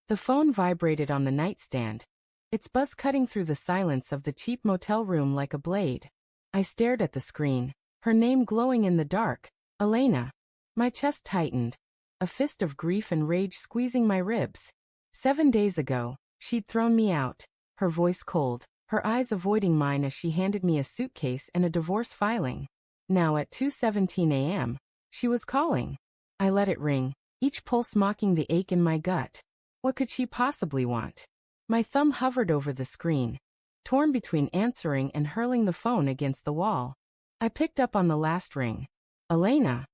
The phone vibrated on the nightstand, its buzz cutting through the silence of the cheap motel room like a blade. I stared at the screen, her name glowing in the dark, Elena. My chest tightened, a fist of grief and rage squeezing my ribs. 7 days ago, she'd thrown me out, her voice cold, her eyes avoiding mine as she handed me a suitcase and a divorce filing. Now at 2:17 a.m., she was calling. I let it ring, each pulse mocking the ache in my gut. What could she possibly want? My thumb hovered over the screen, torn between answering and hurling the phone against the wall. I picked up on the last ring. Elena.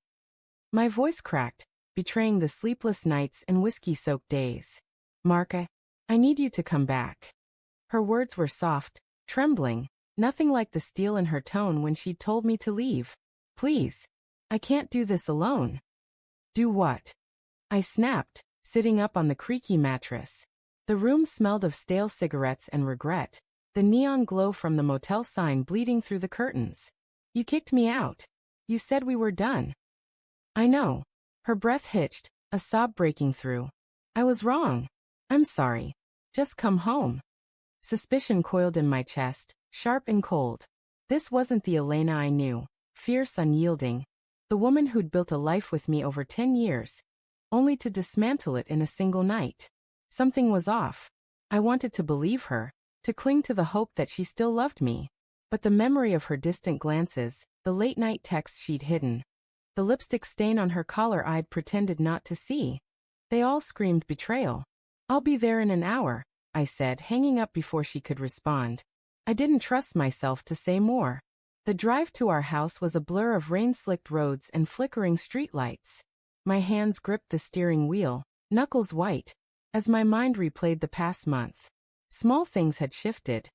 My voice cracked, betraying the sleepless nights and whiskey-soaked days. Marka, I need you to come back. Her words were soft, trembling, nothing like the steel in her tone when she'd told me to leave. Please. I can't do this alone. Do what? I snapped, sitting up on the creaky mattress. The room smelled of stale cigarettes and regret, the neon glow from the motel sign bleeding through the curtains. You kicked me out. You said we were done. I know. Her breath hitched, a sob breaking through. I was wrong. I'm sorry. Just come home. Suspicion coiled in my chest, sharp and cold. This wasn't the Elena I knew, fierce, unyielding. The woman who'd built a life with me over 10 years, only to dismantle it in a single night. Something was off. I wanted to believe her, to cling to the hope that she still loved me. But the memory of her distant glances, the late-night texts she'd hidden, the lipstick stain on her collar I'd pretended not to see, they all screamed betrayal. I'll be there in an hour, I said, hanging up before she could respond. I didn't trust myself to say more. The drive to our house was a blur of rain-slicked roads and flickering streetlights. My hands gripped the steering wheel, knuckles white, as my mind replayed the past month. Small things had shifted.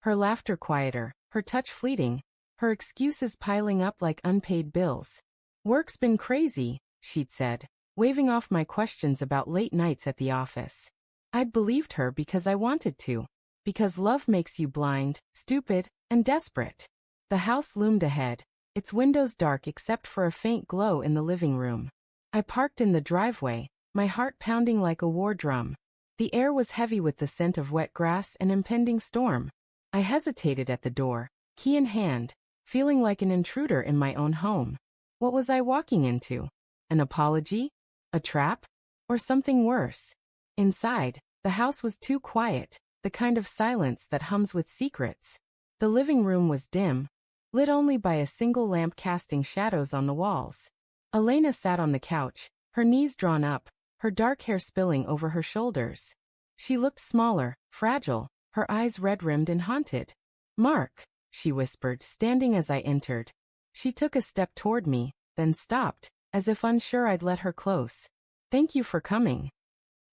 Her laughter quieter, her touch fleeting, her excuses piling up like unpaid bills. Work's been crazy, she'd said, waving off my questions about late nights at the office. I'd believed her because I wanted to, because love makes you blind, stupid, and desperate. The house loomed ahead, its windows dark except for a faint glow in the living room. I parked in the driveway, my heart pounding like a war drum. The air was heavy with the scent of wet grass and impending storm. I hesitated at the door, key in hand, feeling like an intruder in my own home. What was I walking into? An apology? A trap? Or something worse? Inside, the house was too quiet, the kind of silence that hums with secrets. The living room was dim, lit only by a single lamp casting shadows on the walls. Elena sat on the couch, her knees drawn up, her dark hair spilling over her shoulders. She looked smaller, fragile, her eyes red-rimmed and haunted. Mark, she whispered, standing as I entered. She took a step toward me, then stopped, as if unsure I'd let her close. Thank you for coming.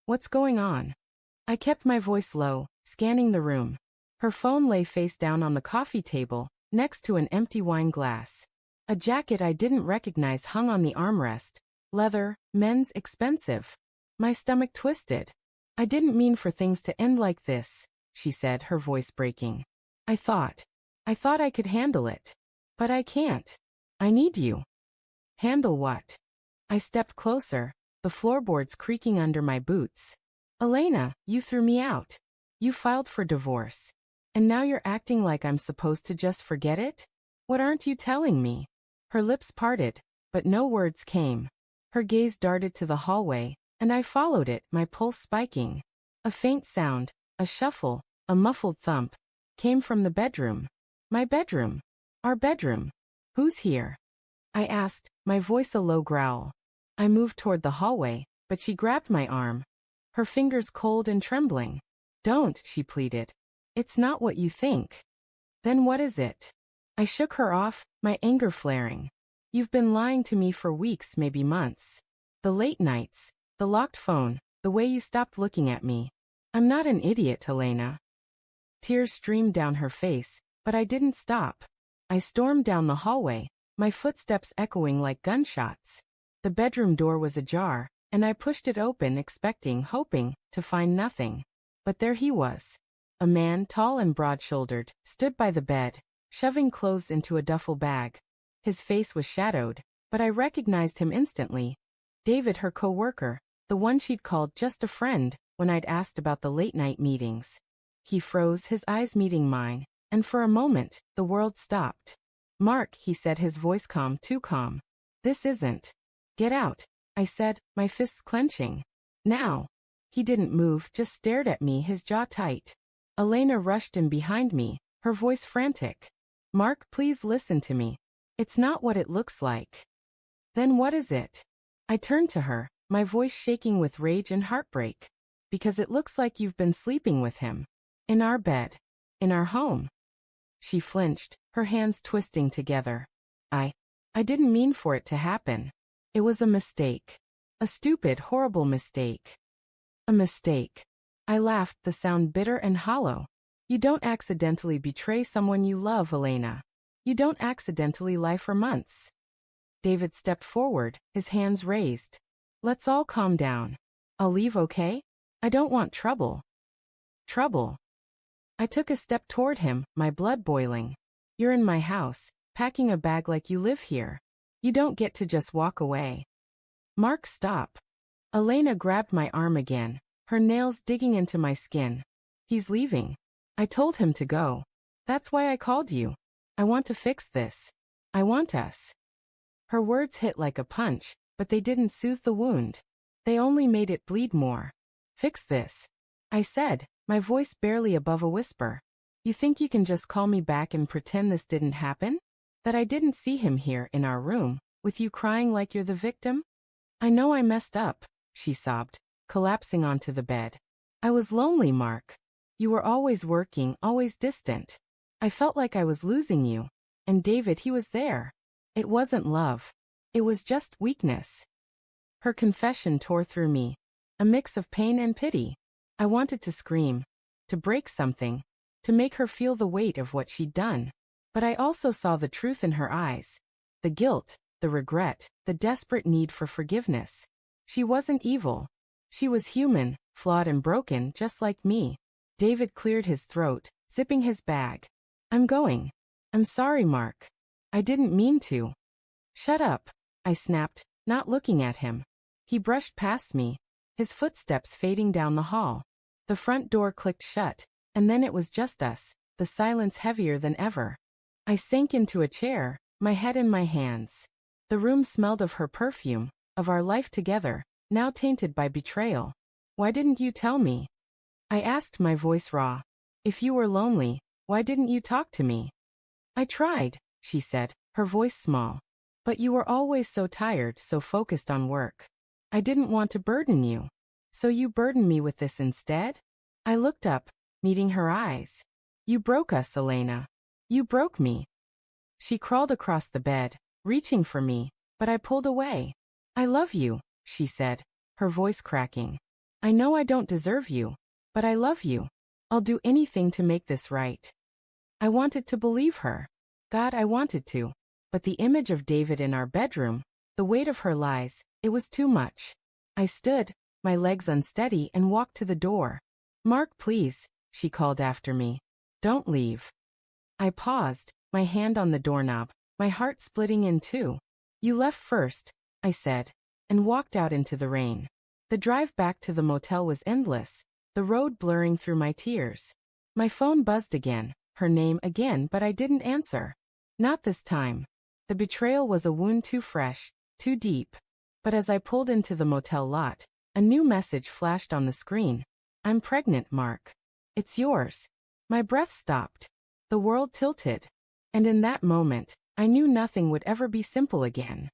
What's going on? I kept my voice low, scanning the room. Her phone lay face down on the coffee table, next to an empty wine glass. A jacket I didn't recognize hung on the armrest. Leather, men's, expensive. My stomach twisted. I didn't mean for things to end like this, she said, her voice breaking. I thought I could handle it. But I can't. I need you. Handle what? I stepped closer, the floorboards creaking under my boots. Elena, you threw me out. You filed for divorce. And now you're acting like I'm supposed to just forget it? What aren't you telling me? Her lips parted, but no words came. Her gaze darted to the hallway, and I followed it, my pulse spiking. A faint sound, a shuffle, a muffled thump, came from the bedroom. My bedroom. Our bedroom. Who's here? I asked, my voice a low growl. I moved toward the hallway, but she grabbed my arm, her fingers cold and trembling. Don't, she pleaded. It's not what you think. Then what is it? I shook her off, my anger flaring. You've been lying to me for weeks, maybe months. The late nights, the locked phone, the way you stopped looking at me. I'm not an idiot, Elena. Tears streamed down her face, but I didn't stop. I stormed down the hallway, my footsteps echoing like gunshots. The bedroom door was ajar, and I pushed it open, expecting, hoping, to find nothing. But there he was. A man, tall and broad-shouldered, stood by the bed, shoving clothes into a duffel bag. His face was shadowed, but I recognized him instantly. David, her co-worker, the one she'd called just a friend, when I'd asked about the late-night meetings. He froze, his eyes meeting mine, and for a moment, the world stopped. "Mark," he said, his voice calm, too calm. "This isn't." "Get out," I said, my fists clenching. "Now." He didn't move, just stared at me, his jaw tight. Elena rushed in behind me, her voice frantic. "Mark, please listen to me. It's not what it looks like." "Then what is it?" I turned to her, my voice shaking with rage and heartbreak. "Because it looks like you've been sleeping with him. In our bed. In our home." She flinched, her hands twisting together. I didn't mean for it to happen. It was a mistake. A stupid, horrible mistake. A mistake. I laughed, the sound bitter and hollow. "You don't accidentally betray someone you love, Elena. You don't accidentally lie for months." David stepped forward, his hands raised. "Let's all calm down. I'll leave, okay? I don't want trouble." Trouble. I took a step toward him, my blood boiling. "You're in my house, packing a bag like you live here. You don't get to just walk away." "Mark, stop." Elena grabbed my arm again, her nails digging into my skin. "He's leaving. I told him to go. That's why I called you. I want to fix this. I want us." Her words hit like a punch, but they didn't soothe the wound. They only made it bleed more. "Fix this," I said, my voice barely above a whisper. "You think you can just call me back and pretend this didn't happen? That I didn't see him here in our room, with you crying like you're the victim? I know I messed up," she sobbed, collapsing onto the bed. "I was lonely, Mark. You were always working, always distant. I felt like I was losing you. And David, he was there. It wasn't love. It was just weakness." Her confession tore through me. A mix of pain and pity. I wanted to scream. To break something. To make her feel the weight of what she'd done. But I also saw the truth in her eyes. The guilt, the regret, the desperate need for forgiveness. She wasn't evil. She was human, flawed and broken, just like me. David cleared his throat, zipping his bag. "I'm going. I'm sorry, Mark. I didn't mean to." "Shut up," I snapped, not looking at him. He brushed past me, his footsteps fading down the hall. The front door clicked shut, and then it was just us, the silence heavier than ever. I sank into a chair, my head in my hands. The room smelled of her perfume, of our life together, now tainted by betrayal. "Why didn't you tell me?" I asked, my voice raw. "If you were lonely, why didn't you talk to me?" "I tried," she said, her voice small. "But you were always so tired, so focused on work. I didn't want to burden you. So you burdened me with this instead?" I looked up, meeting her eyes. "You broke us, Elena. You broke me." She crawled across the bed, reaching for me, but I pulled away. "I love you," she said, her voice cracking. "I know I don't deserve you, but I love you. I'll do anything to make this right." I wanted to believe her. God, I wanted to. But the image of David in our bedroom, the weight of her lies, it was too much. I stood, my legs unsteady, and walked to the door. "Mark, please," she called after me. "Don't leave." I paused, my hand on the doorknob, my heart splitting in two. "You left first," I said, and walked out into the rain. The drive back to the motel was endless, the road blurring through my tears. My phone buzzed again, her name again, but I didn't answer. Not this time. The betrayal was a wound too fresh, too deep. But as I pulled into the motel lot, a new message flashed on the screen. "I'm pregnant, Mark. It's yours." My breath stopped. The world tilted. And in that moment, I knew nothing would ever be simple again.